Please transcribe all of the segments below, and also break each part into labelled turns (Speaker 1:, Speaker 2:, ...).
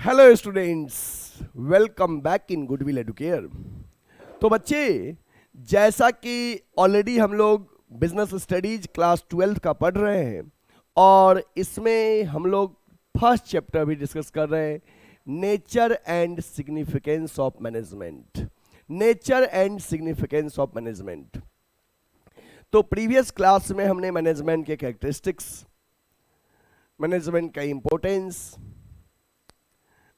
Speaker 1: Hello students, welcome back in goodwill Educare. तो बच्चे, जैसा कि ऑलरेडी हम लोग बिजनेस स्टडीज क्लास 12 का पढ़ रहे हैं और इसमें हम लोग फर्स्ट चैप्टर भी डिस्कस कर रहे हैं, nature and significance of management. Nature and significance of management. तो प्रीवियस क्लास में हमने मैनेजमेंट के कैरेक्टरिस्टिक्स, मैनेजमेंट का इंपॉर्टेंस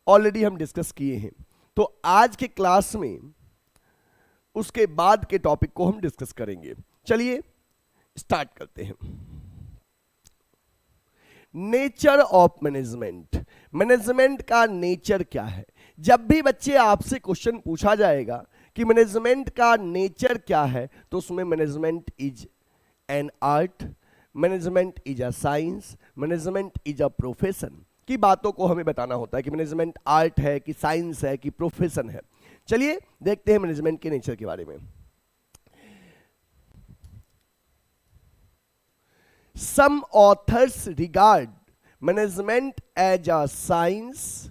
Speaker 1: ऑलरेडी हम डिस्कस किए हैं। तो आज के क्लास में उसके बाद के टॉपिक को हम डिस्कस करेंगे। चलिए स्टार्ट करते हैं। Nature of management. मैनेजमेंट का नेचर क्या है? जब भी बच्चे आपसे क्वेश्चन पूछा जाएगा कि मैनेजमेंट का नेचर क्या है, तो उसमें management is an art, management is a science, management is a profession की बातों को हमें बताना होता है कि मैनेजमेंट आर्ट है कि साइंस है कि प्रोफेशन है। चलिए देखते हैं मैनेजमेंट के नेचर के बारे में। Some authors regard management as a science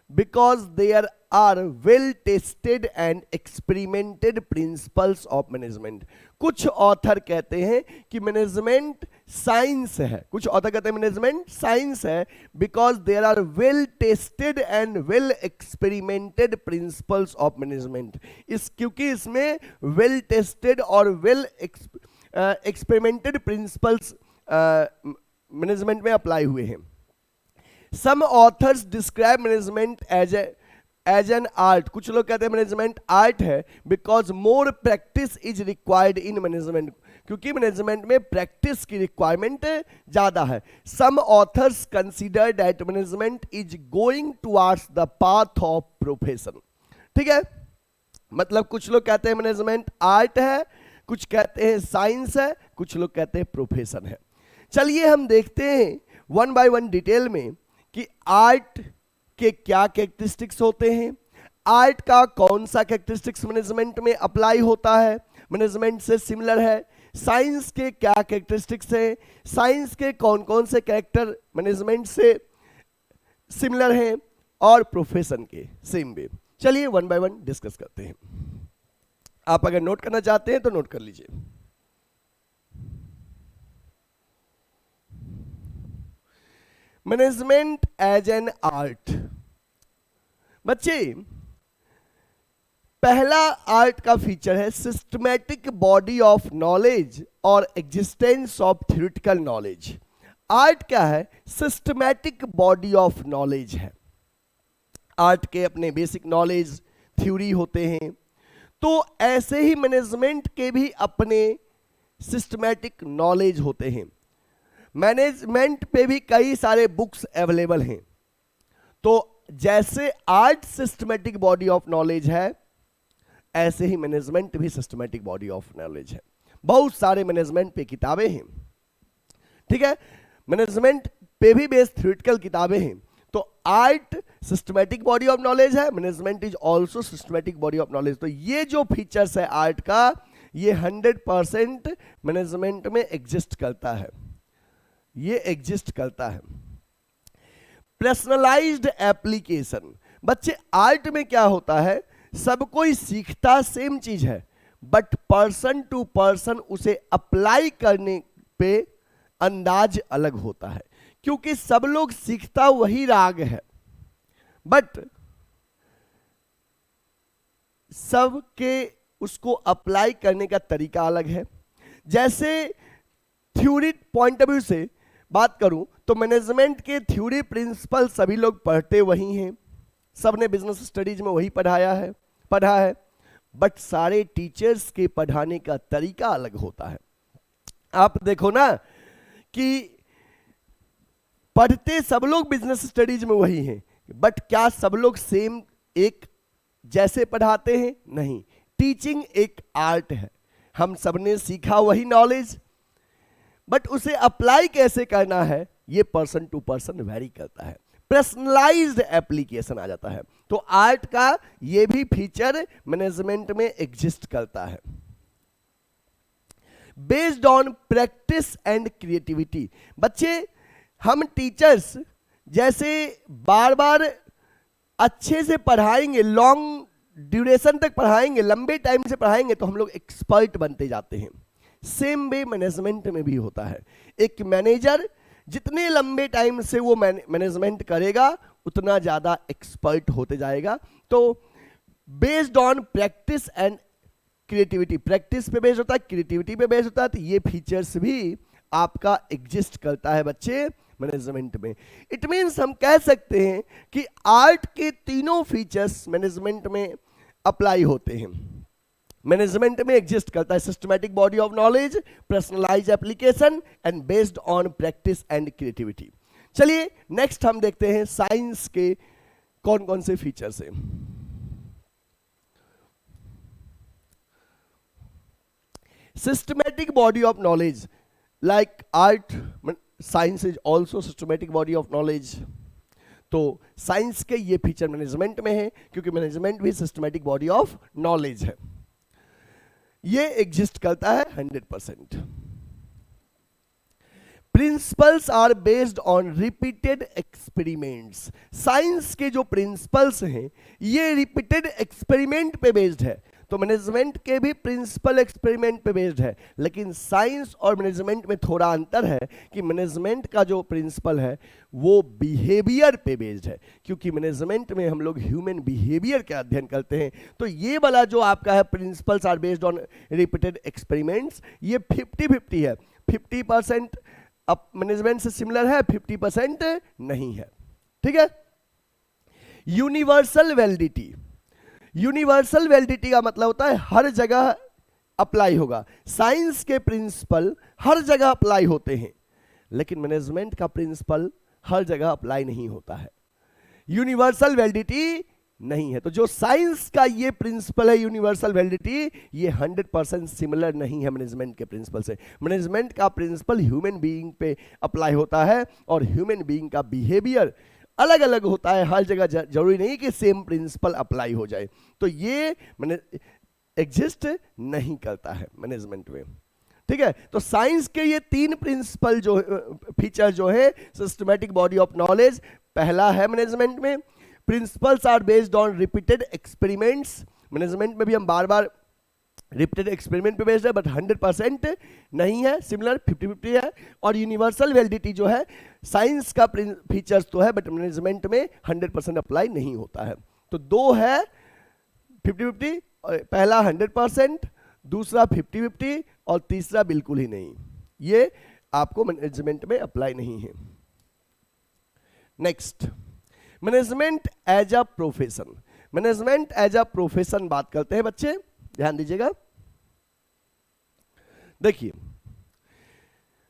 Speaker 1: because there are well tested and experimented principles of management। कुछ ऑथर कहते हैं कि मैनेजमेंट साइंस है, कुछ ऑथर कहते हैं मैनेजमेंट साइंस है because there are well tested and well experimented principles of management। क्योंकि इसमें well tested और well experimented principles मैनेजमेंट में अप्लाई हुए हैं। Some authors describe management as an art। कुछ लोग कहते हैं मैनेजमेंट आर्ट है because more practice is required in management। क्योंकि मैनेजमेंट में प्रैक्टिस की रिक्वायरमेंट ज्यादा है। Some authors consider that management is going towards the path of profession। ठीक है, मतलब कुछ लोग कहते हैं मैनेजमेंट आर्ट है, कुछ कहते हैं साइंस है, कुछ लोग कहते हैं प्रोफेशन है। चलिए हम देखते हैं वन बाय वन डिटेल में कि आर्ट के क्या कैरेक्टरिस्टिक्स होते हैं, आर्ट का कौन सा कैरेक्टरिस्टिक्स मैनेजमेंट में अप्लाई होता है, मैनेजमेंट से सिमिलर है, साइंस के क्या कैरेक्टरिस्टिक्स हैं, साइंस के कौन कौन से कैरेक्टर मैनेजमेंट से सिमिलर हैं, और प्रोफेशन के सेम वे। चलिए वन बाय वन डिस्कस करते हैं। आप अगर नोट करना चाहते हैं तो नोट कर लीजिए। Management as an art. बच्चे, पहला आर्ट का फीचर है सिस्टमैटिक बॉडी ऑफ नॉलेज और existence of theoretical knowledge. Art क्या है? सिस्टमैटिक बॉडी ऑफ नॉलेज है। आर्ट के अपने बेसिक नॉलेज थ्योरी होते हैं, तो ऐसे ही मैनेजमेंट के भी अपने सिस्टमैटिक नॉलेज होते हैं। मैनेजमेंट पे भी कई सारे बुक्स अवेलेबल हैं। तो जैसे art systematic body of knowledge है, ऐसे ही मैनेजमेंट भी सिस्टमैटिक बॉडी ऑफ नॉलेज है। बहुत सारे मैनेजमेंट पे किताबें हैं। ठीक है, मैनेजमेंट पे भी बेस्ड थ्योरेटिकल किताबें हैं। तो art systematic body of knowledge है, management is also systematic body of knowledge. तो ये जो फीचर्स है आर्ट का, ये 100% मैनेजमेंट में एग्जिस्ट करता है, ये एग्जिस्ट करता है। Personalised application. बच्चे, आर्ट में क्या होता है, सब कोई सीखता सेम चीज है, बट पर्सन टू पर्सन उसे अप्लाई करने पे अंदाज अलग होता है। क्योंकि सब लोग सीखता वही राग है, बट सबके उसको अप्लाई करने का तरीका अलग है। जैसे थ्योरी पॉइंट ऑफ व्यू से बात करूं तो मैनेजमेंट के थ्योरी प्रिंसिपल सभी लोग पढ़ते वही हैं, सबने बिजनेस स्टडीज में वही पढ़ा है, बट सारे टीचर्स के पढ़ाने का तरीका अलग होता है। आप देखो ना कि पढ़ते सब लोग बिजनेस स्टडीज में वही हैं, बट क्या सब लोग सेम एक जैसे पढ़ाते हैं? नहीं। टीचिंग एक आर्ट है, हम सबने सीखा वही नॉलेज, बट उसे अप्लाई कैसे करना है ये पर्सन टू पर्सन वेरी करता है। पर्सनलाइज्ड एप्लीकेशन आ जाता है। तो आर्ट का ये भी फीचर मैनेजमेंट में एग्जिस्ट करता है। Based on practice and creativity. बच्चे, हम टीचर्स जैसे बार बार अच्छे से पढ़ाएंगे, लॉन्ग ड्यूरेशन तक पढ़ाएंगे, लंबे टाइम से पढ़ाएंगे, तो हम लोग एक्सपर्ट बनते जाते हैं। सेम वे मैनेजमेंट में भी होता है। एक मैनेजर जितने लंबे टाइम से वो मैनेजमेंट करेगा उतना ज़्यादा एक्सपर्ट होते जाएगा। तो based on practice and creativity, practice पे बेस्ड होता है, क्रिएटिविटी पे बेस्ड होता है, तो ये फीचर्स भी आपका एग्जिस्ट करता है बच्चे मैनेजमेंट में। इट मीन्स हम कह सकते हैं कि आर्ट के तीनों फीचर्स मैनेजमेंट में अप्लाई होते हैं, मैनेजमेंट में एग्जिस्ट करता है। Systematic body of knowledge, personalise application and based on practice and creativity. चलिए नेक्स्ट हम देखते हैं साइंस के कौन कौन से फीचर्स हैं। Systematic body of knowledge, like art, science is also systematic body of knowledge. तो साइंस के ये फीचर मैनेजमेंट में है, क्योंकि मैनेजमेंट भी सिस्टमैटिक बॉडी ऑफ नॉलेज है, ये एग्जिस्ट करता है 100%। Principles are based on repeated experiments. Science के जो प्रिंसिपल्स हैं ये रिपीटेड एक्सपेरिमेंट पे बेस्ड है। तो मैनेजमेंट के भी प्रिंसिपल एक्सपेरिमेंट पे बेस्ड है, लेकिन साइंस और मैनेजमेंट में थोड़ा अंतर है कि मैनेजमेंट का जो प्रिंसिपल है वो बिहेवियर पे बेस्ड है, क्योंकि मैनेजमेंट में हम लोग ह्यूमन बिहेवियर का अध्ययन करते हैं। तो ये वाला जो आपका है principles are based on repeated experiments, ये 50-50 है। 50% अब मैनेजमेंट से सिमिलर है, 50% नहीं है। ठीक है। यूनिवर्सल वैलिडिटी, यूनिवर्सल वैलिडिटी का मतलब होता है हर जगह अप्लाई होगा। साइंस के प्रिंसिपल हर जगह अप्लाई होते हैं, लेकिन मैनेजमेंट का प्रिंसिपल हर जगह अप्लाई नहीं होता है, यूनिवर्सल वैलिडिटी नहीं है। तो जो साइंस का ये प्रिंसिपल है यूनिवर्सल वैलिडिटी, ये 100% सिमिलर नहीं है मैनेजमेंट के प्रिंसिपल से। मैनेजमेंट का प्रिंसिपल ह्यूमन बीइंग पे अप्लाई होता है, और ह्यूमन बीइंग का बिहेवियर अलग अलग होता है, हर जगह जरूरी नहीं कि सेम प्रिंसिपल अप्लाई हो जाए। तो ये एग्जिस्ट नहीं करता है मैनेजमेंट में। ठीक है। तो साइंस के ये 3 प्रिंसिपल जो फीचर जो है सिस्टमैटिक बॉडी ऑफ नॉलेज, पहला है मैनेजमेंट में, principles are based on repeated experiments. Management में भी हम बार बार रिपीटेड एक्सपेरिमेंट पे बेस्ड है, बट 100% नहीं है, सिमिलर 50-50 है। और यूनिवर्सल वैलिडिटी जो है साइंस का फीचर्स तो है, बट मैनेजमेंट में 100% अप्लाई नहीं होता है। तो दो है 50-50, पहला 100%, दूसरा 50-50, और तीसरा बिल्कुल ही नहीं, ये आपको मैनेजमेंट में अप्लाई नहीं है। Next, management as a profession. Management as a profession बात करते हैं बच्चे, ध्यान दीजिएगा। देखिए,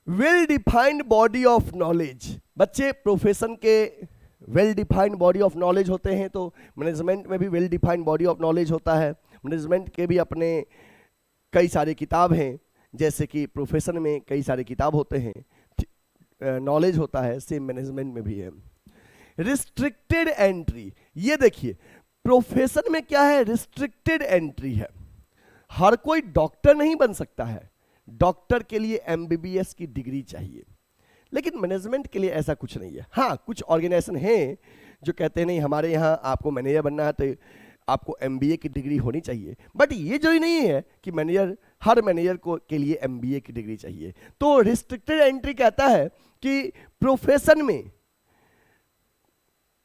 Speaker 1: well defined body of knowledge, बच्चे प्रोफेशन के well defined body of knowledge होते हैं, तो मैनेजमेंट में भी well defined body of knowledge होता है। मैनेजमेंट के भी अपने कई सारे किताब हैं, जैसे कि प्रोफेशन में कई सारे किताब होते हैं, नॉलेज होता है, सेम मैनेजमेंट में भी है। रिस्ट्रिक्टेड एंट्री, ये देखिए प्रोफेशन में क्या है, रिस्ट्रिक्टेड एंट्री है। हर कोई डॉक्टर नहीं बन सकता है, डॉक्टर के लिए MBBS की डिग्री चाहिए, लेकिन मैनेजमेंट के लिए ऐसा कुछ नहीं है। हाँ, कुछ ऑर्गेनाइजेशन हैं जो कहते हैं नहीं हमारे यहाँ आपको मैनेजर बनना है तो आपको MBA की डिग्री होनी चाहिए, बट ये जो ही नहीं है कि हर मैनेजर को के लिए MBA की डिग्री चाहिए। तो रिस्ट्रिक्टेड एंट्री कहता है कि प्रोफेशन में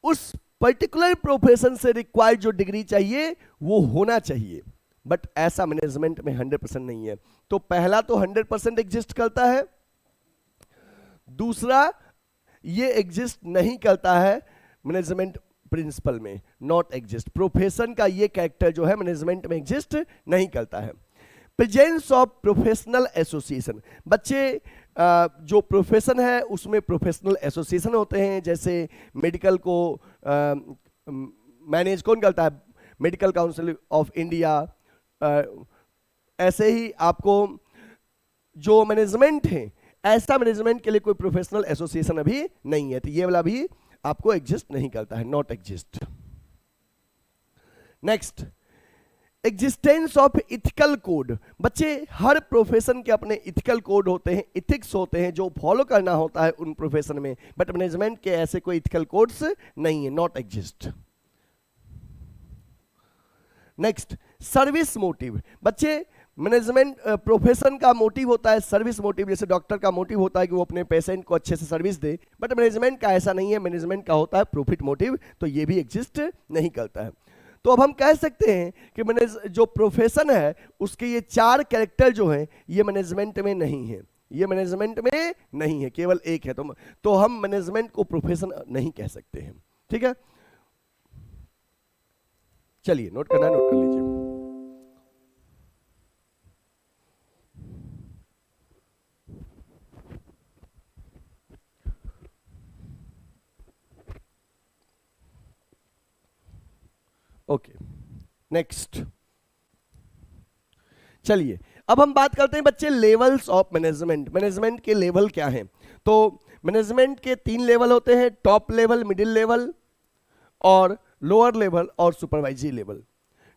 Speaker 1: उस पर्टिकुलर प्रोफेशन से रिक्वायर्ड जो डिग्री चाहिए वो होना चाहिए, बट ऐसा मैनेजमेंट में 100% नहीं है। तो पहला तो 100% एग्जिस्ट करता है, दूसरा ये एग्जिस्ट नहीं करता है मैनेजमेंट प्रिंसिपल में, नॉट एग्जिस्ट। प्रोफेशन का ये कैरेक्टर जो है मैनेजमेंट में एग्जिस्ट नहीं करता है। प्रेजेंस ऑफ प्रोफेशनल एसोसिएशन, बच्चे जो प्रोफेशन है उसमें प्रोफेशनल एसोसिएशन होते हैं, जैसे मेडिकल को मैनेज कौन करता है, मेडिकल काउंसिल ऑफ इंडिया। ऐसे ही आपको जो मैनेजमेंट है, ऐसा मैनेजमेंट के लिए कोई प्रोफेशनल एसोसिएशन अभी नहीं है, तो ये वाला भी आपको एग्जिस्ट नहीं करता है, not exist. Next, existence of ethical code, बच्चे हर प्रोफेशन के अपने इथिकल कोड होते हैं, इथिक्स होते हैं जो फॉलो करना होता है उन प्रोफेशन में, बट मैनेजमेंट के ऐसे कोई इथिकल कोड्स नहीं है, not exist. Next, service motive. बच्चे मैनेजमेंट प्रोफेशन का मोटिव होता है सर्विस मोटिव, जैसे डॉक्टर का मोटिव होता है कि वो अपने पेशेंट को अच्छे से सर्विस दे, बट मैनेजमेंट का ऐसा नहीं है, मैनेजमेंट का होता है प्रॉफिट मोटिव, तो ये भी एग्जिस्ट नहीं करता है। तो अब हम कह सकते हैं कि मैनेज जो प्रोफेशन है उसके ये 4 कैरेक्टर जो हैं ये मैनेजमेंट में नहीं है, ये मैनेजमेंट में नहीं है, केवल एक है, तो हम मैनेजमेंट को प्रोफेशन नहीं कह सकते हैं। ठीक है, चलिए नोट करना है, नोट कर लीजिए। ओके, नेक्स्ट, चलिए अब हम बात करते हैं बच्चे लेवल्स ऑफ मैनेजमेंट। मैनेजमेंट के लेवल क्या हैं? तो मैनेजमेंट के 3 लेवल होते हैं, टॉप लेवल, मिडिल लेवल और लोअर लेवल और सुपरवाइजरी लेवल।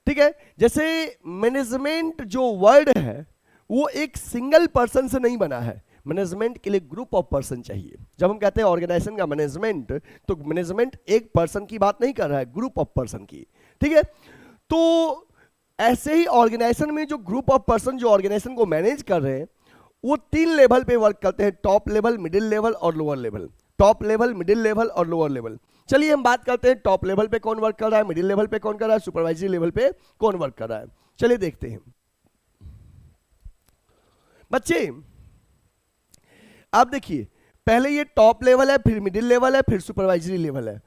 Speaker 1: ठीक है, जैसे मैनेजमेंट जो वर्ड है वो एक सिंगल पर्सन से नहीं बना है, मैनेजमेंट के लिए ग्रुप ऑफ पर्सन चाहिए। जब हम कहते हैं ऑर्गेनाइजेशन का मैनेजमेंट, तो मैनेजमेंट एक पर्सन की बात नहीं कर रहा है, ग्रुप ऑफ पर्सन की। ठीक है, तो ऐसे ही ऑर्गेनाइजेशन में जो ग्रुप ऑफ पर्सन जो ऑर्गेनाइजेशन को मैनेज कर रहे हैं वो 3 लेवल पे वर्क करते हैं, टॉप लेवल, मिडिल लेवल और lower level. Top level, middle level और लोअर लेवल। चलिए हम बात करते हैं टॉप लेवल पे कौन वर्क कर रहा है, मिडिल लेवल पे कौन कर रहा है, सुपरवाइजरी लेवल पे कौन वर्क कर रहा है। चलिए देखते हैं बच्चे। आप देखिए, पहले ये टॉप लेवल है, फिर मिडिल लेवल है, फिर सुपरवाइजरी लेवल है।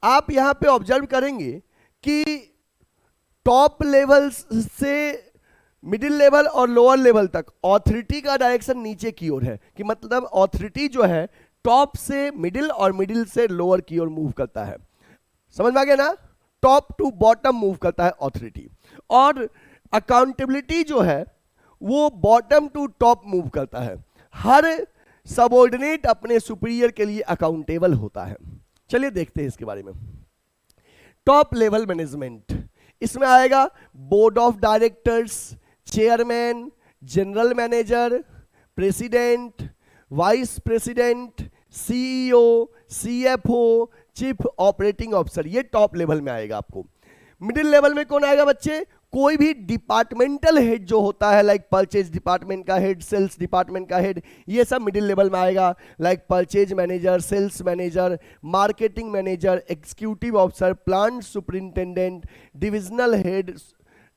Speaker 1: आप यहां पे ऑब्जर्व करेंगे कि टॉप लेवल से मिडिल लेवल और लोअर लेवल तक ऑथोरिटी का डायरेक्शन नीचे की ओर है, कि मतलब ऑथोरिटी जो है टॉप से मिडिल और मिडिल से लोअर की ओर मूव करता है। समझ में आ गया ना? टॉप टू बॉटम मूव करता है ऑथोरिटी, और अकाउंटेबिलिटी जो है वो बॉटम टू टॉप मूव करता है। हर सबऑर्डिनेट अपने सुपीरियर के लिए अकाउंटेबल होता है। चलिए देखते हैं इसके बारे में। टॉप लेवल मैनेजमेंट, इसमें आएगा board of directors, chairman, general manager, president, vice president, CEO, CFO, chief operating officer, ये टॉप लेवल में आएगा आपको। मिडिल लेवल में कौन आएगा बच्चे? कोई भी डिपार्टमेंटल हेड जो होता है, लाइक परचेज डिपार्टमेंट का हेड, सेल्स डिपार्टमेंट का हेड, ये सब मिडिल लेवल में आएगा। Like purchase manager, sales manager, marketing manager, executive officer, plant superintendent, divisional head,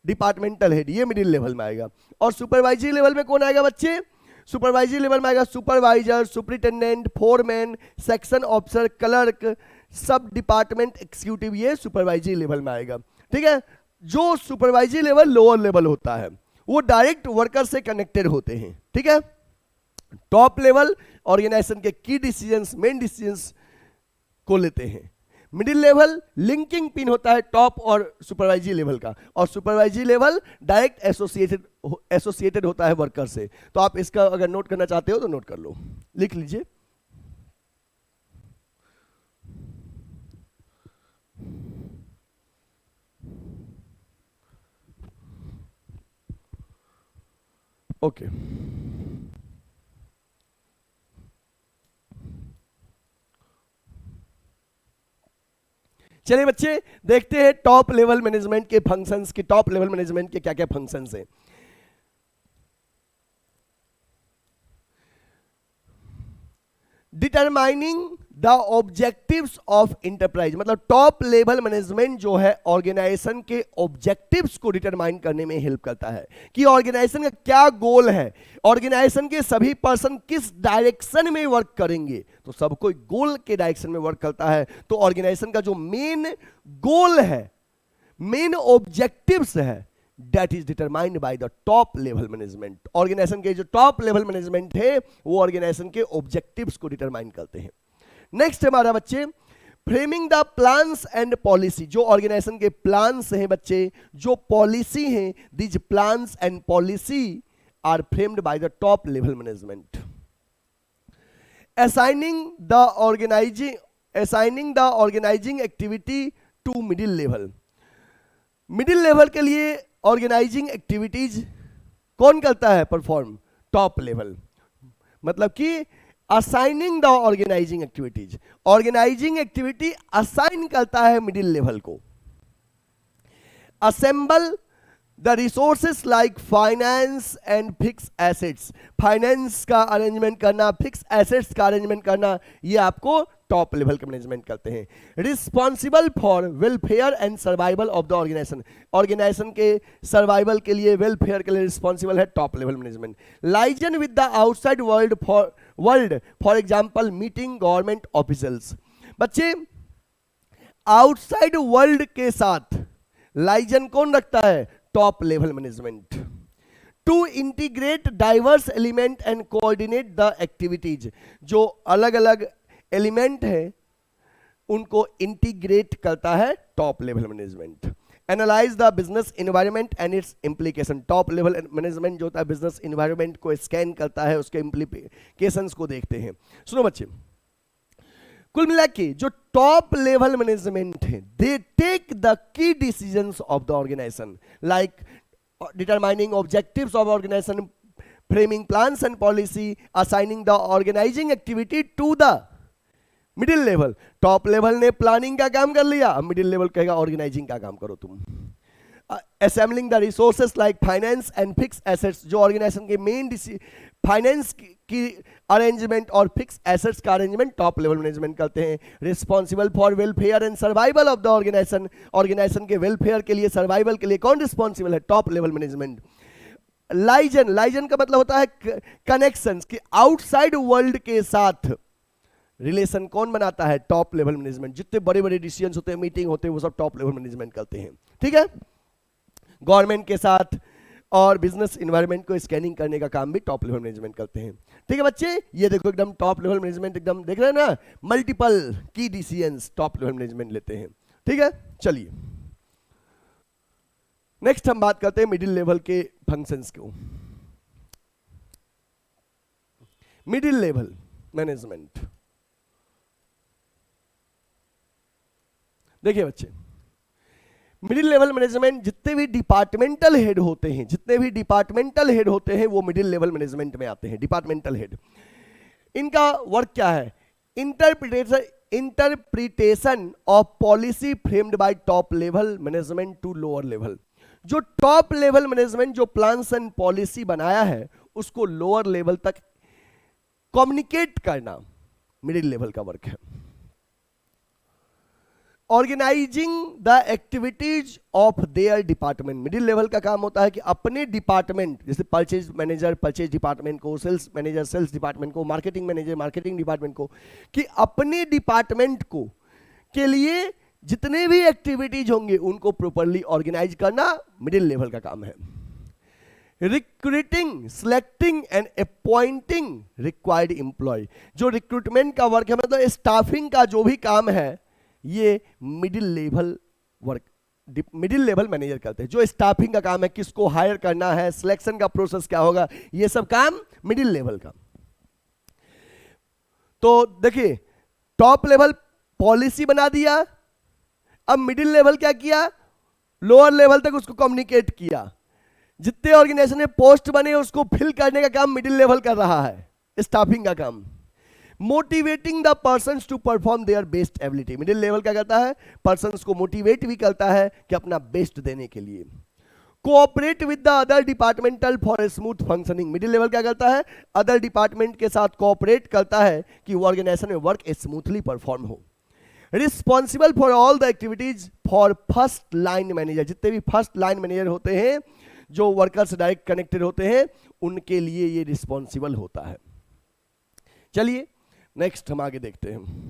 Speaker 1: departmental head, ये मिडिल लेवल में आएगा। और सुपरवाइजरी लेवल में कौन आएगा बच्चे? सुपरवाइजरी लेवल में आएगा supervisor, superintendent, foreman, section officer, clerk, सब डिपार्टमेंट एग्जीक्यूटिव, ये सुपरवाइजरी लेवल में आएगा। ठीक है, जो सुपरवाइजरी लेवल लोअर लेवल होता है वो डायरेक्ट वर्कर से कनेक्टेड होते हैं। ठीक है, टॉप लेवल ऑर्गेनाइजेशन के की डिसीजंस, मेन डिसीजंस को लेते हैं। मिडिल लेवल लिंकिंग पिन होता है टॉप और सुपरवाइजरी लेवल का, और सुपरवाइजरी लेवल डायरेक्ट एसोसिएटेड होता है वर्कर से। तो आप इसका अगर नोट करना चाहते हो तो नोट कर लो, लिख लीजिए। ओके, चलिए बच्चे देखते हैं टॉप लेवल मैनेजमेंट के फंक्शंस के, टॉप लेवल मैनेजमेंट के क्या क्या फंक्शंस हैं। Determining the objectives of enterprise, मतलब टॉप लेवल मैनेजमेंट जो है ऑर्गेनाइजेशन के ऑब्जेक्टिव्स को डिटरमाइन करने में हेल्प करता है कि ऑर्गेनाइजेशन का क्या गोल है, ऑर्गेनाइजेशन के सभी पर्सन किस डायरेक्शन में वर्क करेंगे। तो सब कोई गोल के डायरेक्शन में वर्क करता है। तो ऑर्गेनाइजेशन का जो मेन गोल है, मेन ऑब्जेक्टिव्स है, that is determined by the top level management। Organisation के जो टॉप लेवल मैनेजमेंट है वो ऑर्गेनाइजेशन के ऑब्जेक्टिव्स को डिटरमाइन करते हैं। नेक्स्ट हमारा बच्चे framing the plans and policy, जो ऑर्गेनाइजेशन के प्लान्स हैं बच्चे, जो पॉलिसी हैं, this plans and policy are framed by the top level management. assigning the organizing activity to middle level, middle level के लिए ऑर्गेनाइजिंग एक्टिविटीज कौन करता है परफॉर्म? Top level. मतलब कि assigning the organising activities, organising activity assign करता है middle level को। Assemble the resources like finance and fix assets, finance का अरेंजमेंट करना, फिक्स एसेट्स का अरेंजमेंट करना, ये आपको टॉप लेवल का मैनेजमेंट करते हैं। Responsible for welfare and survival of the organisation, organisation के सर्वाइवल के लिए, वेलफेयर के लिए रिस्पॉन्सिबल है top level management. Liaison with the outside world for example meeting government officers. बच्चे आउटसाइड वर्ल्ड के साथ लाइजन कौन रखता है? Top level management. To integrate diverse element and coordinate the activities, जो अलग अलग एलिमेंट है उनको इंटीग्रेट करता है top level management. Analyse the business environment and its implication, top level management जो होता है बिजनेस एनवायरनमेंट को स्कैन करता है, उसके इंप्लीकेशंस को देखते हैं। सुनो बच्चे, कुल मिला के जो टॉप लेवल मैनेजमेंट है, they take the key decisions of the organisation like determining objectives of organisation, framing plans and policy, assigning the organising activity to the middle level. Top level ने प्लानिंग का काम कर लिया, अब middle level कहेगा organising का काम करो तुम। Assembling the resources like finance and fix assets, जो ऑर्गेनाइजेशन के मेन फाइनेंस की अरेंजमेंट और फिक्स एसेट्स का अरेंजमेंट टॉप लेवल मैनेजमेंट करते हैं। Responsible for welfare and survival of the organisation, organisation के वेलफेयर के लिए, सर्वाइवल के लिए कौन रिस्पॉन्सिबल है? Top level management. Liaison, liaison का मतलब होता है कनेक्शंस, कि आउटसाइड वर्ल्ड के साथ रिलेशन कौन बनाता है? Top level management. जितने बड़े बड़े डिसीजंस होते हैं, मीटिंग होते हैं, वो सब टॉप लेवल मैनेजमेंट करते हैं। ठीक है, गवर्नमेंट के साथ और बिजनेस एनवायरनमेंट को स्कैनिंग करने का काम भी टॉप लेवल मैनेजमेंट करते हैं। ठीक है बच्चे, ये देखो एकदम टॉप लेवल मैनेजमेंट, एकदम देख रहे हैं ना, मल्टीपल की डिसीजंस टॉप लेवल मैनेजमेंट लेते हैं। ठीक है, चलिए नेक्स्ट हम बात करते हैं मिडिल लेवल के फंक्शंस को। मिडिल लेवल मैनेजमेंट, देखिए बच्चे, मिडिल लेवल मैनेजमेंट जितने भी डिपार्टमेंटल हेड होते हैं, जितने भी डिपार्टमेंटल हेड होते हैं वो मिडिल लेवल मैनेजमेंट में आते हैं। डिपार्टमेंटल हेड, इनका वर्क क्या है? Interpretation of policy framed by top level management to lower level. जो टॉप लेवल मैनेजमेंट जो प्लान्स एंड पॉलिसी बनाया है उसको लोअर लेवल तक कम्युनिकेट करना मिडिल लेवल का वर्क है। Organising the activities of their department, middle level का काम होता है कि अपने डिपार्टमेंट, जैसे परचेज मैनेजर परचेज डिपार्टमेंट को, सेल्स मैनेजर सेल्स डिपार्टमेंट को, मार्केटिंग मैनेजर मार्केटिंग डिपार्टमेंट को, कि अपने डिपार्टमेंट को के लिए जितने भी एक्टिविटीज होंगे उनको प्रॉपरली ऑर्गेनाइज करना मिडिल लेवल का काम है। Recruiting, selecting and appointing required employ, जो रिक्रूटमेंट का वर्क है, मतलब स्टाफिंग का जो भी काम है, ये middle level work middle level manager करते हैं। जो स्टाफिंग का काम है, किसको हायर करना है, सिलेक्शन का प्रोसेस क्या होगा, ये सब काम मिडिल लेवल का। तो देखिए, टॉप लेवल पॉलिसी बना दिया, अब मिडिल लेवल क्या किया? लोअर लेवल तक उसको कम्युनिकेट किया। जितने ऑर्गेनाइजेशन में पोस्ट बने उसको फिल करने का काम मिडिल लेवल कर रहा है, स्टाफिंग का काम। Motivating the persons to perform their best ability, middle level क्या करता है? पर्सन्स को मोटिवेट भी करता है कि अपना बेस्ट देने के लिए। Cooperate with the other departmental for a smooth functioning, middle level क्या करता है? अदर डिपार्टमेंट के साथ कोऑपरेट करता है कि वो ऑर्गेनाइजेशन में वर्क स्मूथली परफॉर्म हो। Responsible for all the activities for first line manager, जितने भी फर्स्ट लाइन मैनेजर होते हैं जो वर्कर्स डायरेक्ट कनेक्टेड होते हैं उनके लिए ये रिस्पॉन्सिबल होता है। चलिए नेक्स्ट हम आगे देखते हैं।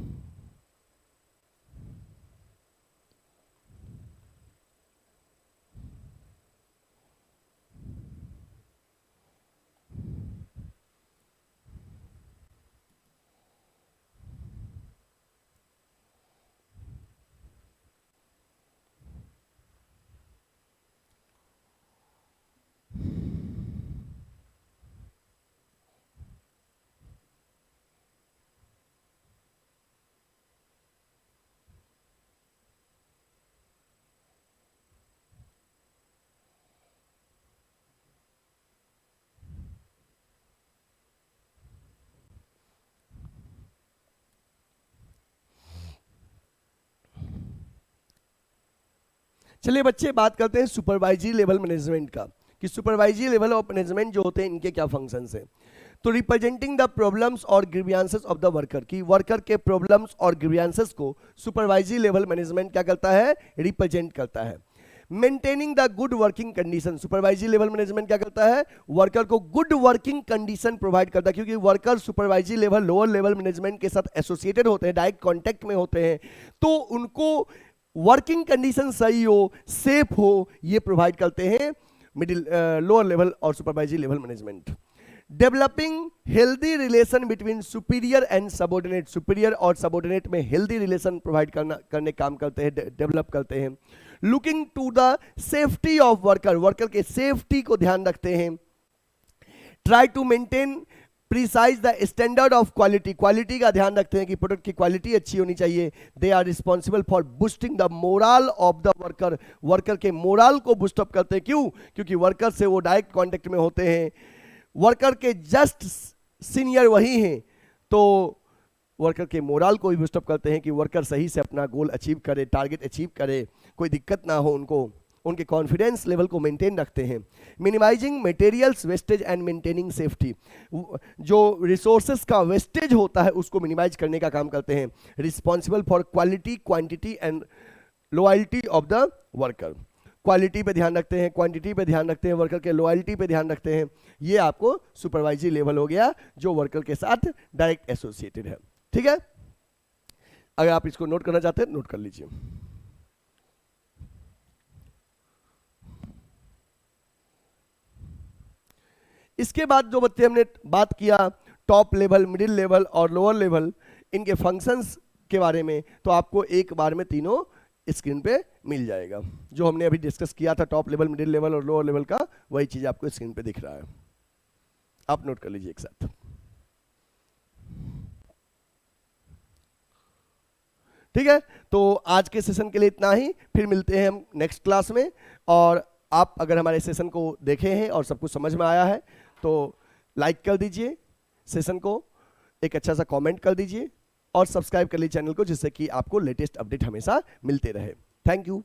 Speaker 1: चलिए बच्चे बात करते हैं सुपरवाइजरी लेवल मैनेजमेंट का, कि सुपरवाइजरी लेवल ऑफ मैनेजमेंट जो होते हैं इनके क्या फंक्शंस हैं। तो रिप्रेजेंटिंग द प्रॉब्लम्स और ग्रीवियंसेस ऑफ द वर्कर, की वर्कर के प्रॉब्लम्स और ग्रीवियंसेस को सुपरवाइजरी लेवल मैनेजमेंट क्या करता है, रिप्रेजेंट करता है। Maintaining the good working condition, supervisory level management क्या करता है, वर्कर को गुड वर्किंग कंडीशन प्रोवाइड करता है, क्योंकि worker supervisory level lower level management के साथ एसोसिएटेड होते हैं, डायरेक्ट कांटेक्ट में होते हैं, तो उनको वर्किंग कंडीशन सही हो, सेफ हो, ये प्रोवाइड करते हैं मिडिल लोअर लेवल और supervisory level management. Developing healthy relation between superior and subordinate, superior और सबऑर्डिनेट में हेल्दी रिलेशन प्रोवाइड करने काम करते हैं, डेवलप करते हैं। Looking to the safety of worker, worker के सेफ्टी को ध्यान रखते हैं। Try to maintain precise the standard of quality, quality का ध्यान रखते हैं कि प्रोडक्ट की क्वालिटी अच्छी होनी चाहिए। They are responsible for boosting the morale of the worker, worker के मोरल को बूस्टअप करते हैं, क्यों, क्योंकि वर्कर से वो डायरेक्ट कॉन्टेक्ट में होते हैं, वर्कर के जस्ट सीनियर वही हैं, तो वर्कर के मोरल को भी बूस्टअप करते हैं कि वर्कर सही से अपना गोल अचीव करे, टारगेट अचीव करे, कोई दिक्कत ना हो उनको, उनके कॉन्फिडेंस लेवल को मेंटेन रखते हैं। Minimising materials wastage and maintaining safety, जो रिसोर्सेज का वेस्टेज होता है उसको मिनिमाइज करने का काम करते हैं। Responsible for quality, quantity and loyalty of the worker, quality पे ध्यान रखते हैं, क्वांटिटी पे ध्यान रखते हैं, वर्कर के लॉयल्टी पे ध्यान रखते हैं। ये आपको सुपरवाइजरी लेवल हो गया जो वर्कर के साथ डायरेक्ट एसोसिएटेड है। ठीक है, अगर आप इसको नोट करना चाहते हैं नोट कर लीजिए। इसके बाद जो बच्चे हमने बात किया टॉप लेवल, मिडिल लेवल और लोअर लेवल, इनके फंक्शंस के बारे में, तो आपको एक बार में तीनों स्क्रीन पे मिल जाएगा। जो हमने अभी डिस्कस किया था टॉप लेवल, मिडिल लेवल और लोअर लेवल का, वही चीज आपको स्क्रीन पे दिख रहा है, आप नोट कर लीजिए एक साथ। ठीक है, तो आज के सेशन के लिए इतना ही, फिर मिलते हैं हम नेक्स्ट क्लास में। और आप अगर हमारे सेशन को देखे हैं और सब कुछ समझ में आया है तो लाइक कर दीजिए सेशन को, एक अच्छा सा कमेंट कर दीजिए और सब्सक्राइब कर लीजिए चैनल को, जिससे कि आपको लेटेस्ट अपडेट हमेशा मिलते रहे। Thank you.